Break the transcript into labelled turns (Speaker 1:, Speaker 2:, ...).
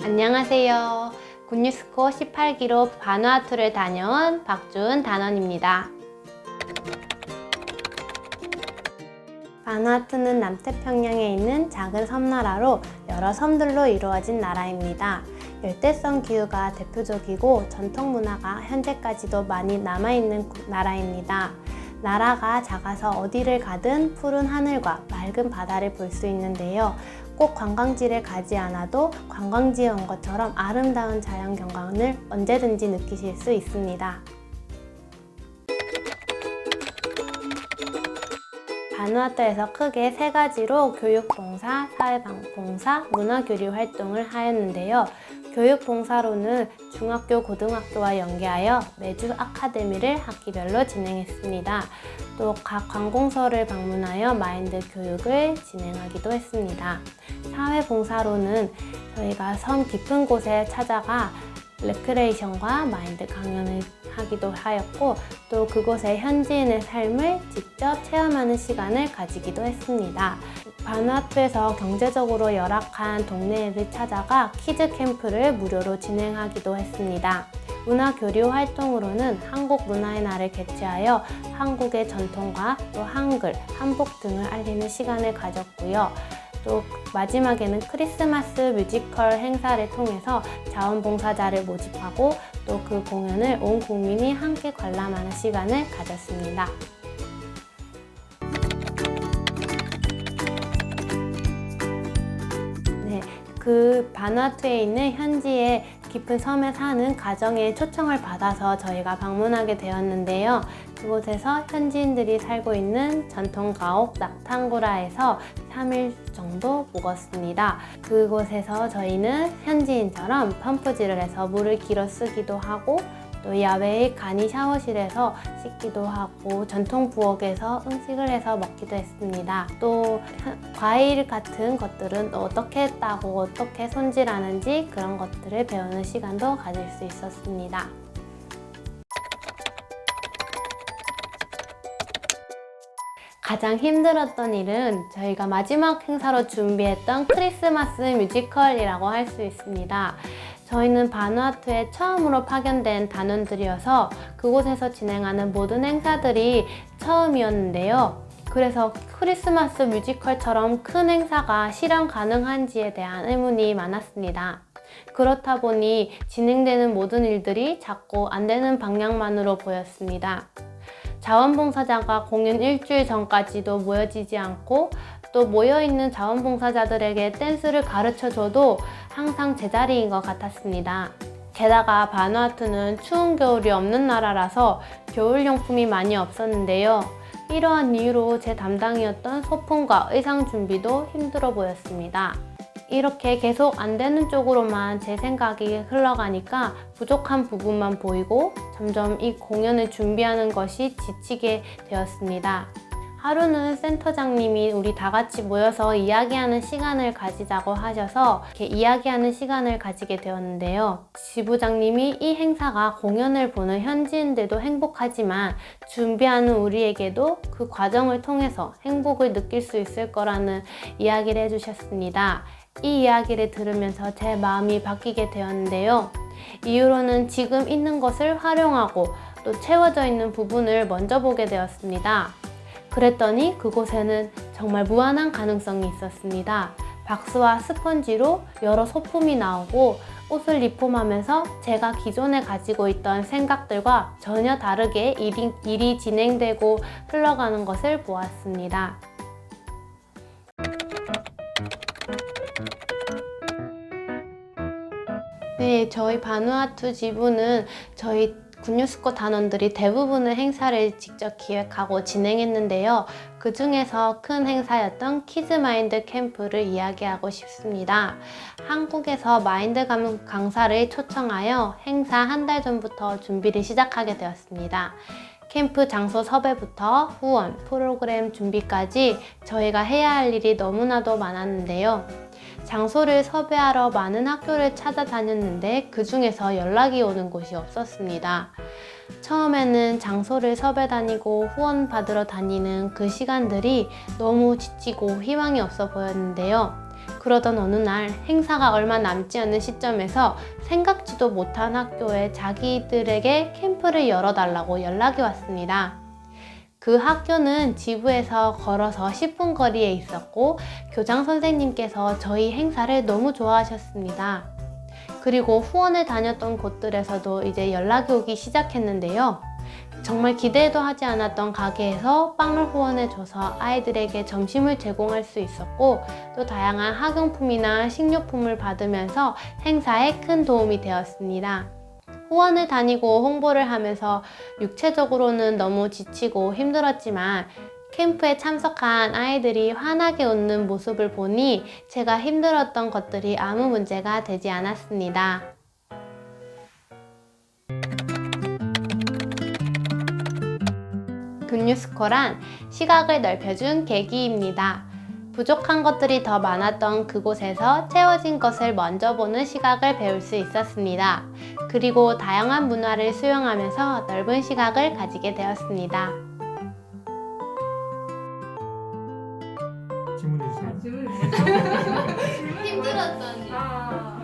Speaker 1: 안녕하세요. 굿뉴스코 18기로 바누아투를 다녀온 박주은 단원입니다. 바누아투는 남태평양에 있는 작은 섬나라로 여러 섬들로 이루어진 나라입니다. 열대성 기후가 대표적이고 전통 문화가 현재까지도 많이 남아있는 나라입니다. 나라가 작아서 어디를 가든 푸른 하늘과 맑은 바다를 볼 수 있는데요. 꼭 관광지를 가지 않아도 관광지에 온 것처럼 아름다운 자연 경관을 언제든지 느끼실 수 있습니다. 바누아투에서 크게 세 가지로 교육봉사, 사회봉사, 문화교류 활동을 하였는데요. 교육봉사로는 중학교, 고등학교와 연계하여 매주 아카데미를 학기별로 진행했습니다. 또 각 관공서를 방문하여 마인드 교육을 진행하기도 했습니다. 사회봉사로는 저희가 섬 깊은 곳에 찾아가 레크레이션과 마인드 강연을 하기도 하였고, 또 그곳의 현지인의 삶을 직접 체험하는 시간을 가지기도 했습니다. 바누아투에서 경제적으로 열악한 동네를 찾아가 키즈 캠프를 무료로 진행하기도 했습니다. 문화교류 활동으로는 한국 문화의 날을 개최하여 한국의 전통과 또 한글, 한복 등을 알리는 시간을 가졌고요. 또 마지막에는 크리스마스 뮤지컬 행사를 통해서 자원봉사자를 모집하고 또 그 공연을 온 국민이 함께 관람하는 시간을 가졌습니다. 네, 그 바누아투에 있는 현지의 깊은 섬에 사는 가정의 초청을 받아서 저희가 방문하게 되었는데요. 그곳에서 현지인들이 살고 있는 전통 가옥 낙탕구라에서 3일 정도 묵었습니다. 그곳에서 저희는 현지인처럼 펌프질을 해서 물을 길어 쓰기도 하고, 또 야외의 간이 샤워실에서 씻기도 하고, 전통 부엌에서 음식을 해서 먹기도 했습니다. 또 과일 같은 것들은 어떻게 따고 어떻게 손질하는지 그런 것들을 배우는 시간도 가질 수 있었습니다. 가장 힘들었던 일은 저희가 마지막 행사로 준비했던 크리스마스 뮤지컬이라고 할 수 있습니다. 저희는 바누아투에 처음으로 파견된 단원들이어서 그곳에서 진행하는 모든 행사들이 처음이었는데요. 그래서 크리스마스 뮤지컬처럼 큰 행사가 실현 가능한지에 대한 의문이 많았습니다. 그렇다 보니 진행되는 모든 일들이 자꾸 안 되는 방향만으로 보였습니다. 자원봉사자가 공연 일주일 전까지도 모여지지 않고, 또 모여있는 자원봉사자들에게 댄스를 가르쳐줘도 항상 제자리인 것 같았습니다. 게다가 바누아투는 추운 겨울이 없는 나라라서 겨울용품이 많이 없었는데요. 이러한 이유로 제 담당이었던 소품과 의상 준비도 힘들어 보였습니다. 이렇게 계속 안 되는 쪽으로만 제 생각이 흘러가니까 부족한 부분만 보이고 점점 이 공연을 준비하는 것이 지치게 되었습니다. 하루는 센터장님이 우리 다 같이 모여서 이야기하는 시간을 가지자고 하셔서 이렇게 이야기하는 시간을 가지게 되었는데요. 지부장님이 이 행사가 공연을 보는 현지인들도 행복하지만 준비하는 우리에게도 그 과정을 통해서 행복을 느낄 수 있을 거라는 이야기를 해주셨습니다. 이 이야기를 들으면서 제 마음이 바뀌게 되었는데요. 이후로는 지금 있는 것을 활용하고 또 채워져 있는 부분을 먼저 보게 되었습니다. 그랬더니 그곳에는 정말 무한한 가능성이 있었습니다. 박스와 스펀지로 여러 소품이 나오고, 옷을 리폼하면서 제가 기존에 가지고 있던 생각들과 전혀 다르게 일이 진행되고 흘러가는 것을 보았습니다. 네, 저희 바누아투 지부는 저희 굿뉴스코 단원들이 대부분의 행사를 직접 기획하고 진행했는데요. 그 중에서 큰 행사였던 키즈 마인드 캠프를 이야기하고 싶습니다. 한국에서 마인드 강사를 초청하여 행사 한 달 전부터 준비를 시작하게 되었습니다. 캠프 장소 섭외부터 후원, 프로그램 준비까지 저희가 해야 할 일이 너무나도 많았는데요. 장소를 섭외하러 많은 학교를 찾아다녔는데 그 중에서 연락이 오는 곳이 없었습니다. 처음에는 장소를 섭외 다니고 후원 받으러 다니는 그 시간들이 너무 지치고 희망이 없어 보였는데요. 그러던 어느 날 행사가 얼마 남지 않은 시점에서 생각지도 못한 학교에 자기들에게 캠프를 열어달라고 연락이 왔습니다. 그 학교는 지부에서 걸어서 10분 거리에 있었고 교장 선생님께서 저희 행사를 너무 좋아하셨습니다. 그리고 후원을 다녔던 곳들에서도 이제 연락이 오기 시작했는데요. 정말 기대도 하지 않았던 가게에서 빵을 후원해줘서 아이들에게 점심을 제공할 수 있었고 또 다양한 학용품이나 식료품을 받으면서 행사에 큰 도움이 되었습니다. 후원을 다니고 홍보를 하면서 육체적으로는 너무 지치고 힘들었지만 캠프에 참석한 아이들이 환하게 웃는 모습을 보니 제가 힘들었던 것들이 아무 문제가 되지 않았습니다. 굿뉴스코란 시각을 넓혀준 계기입니다. 부족한 것들이 더 많았던 그곳에서 채워진 것을 먼저 보는 시각을 배울 수 있었습니다. 그리고 다양한 문화를 수용하면서 넓은 시각을 가지게 되었습니다.
Speaker 2: 질문해 주세요.
Speaker 3: 질문이 뭐죠?
Speaker 1: 힘들었던 일.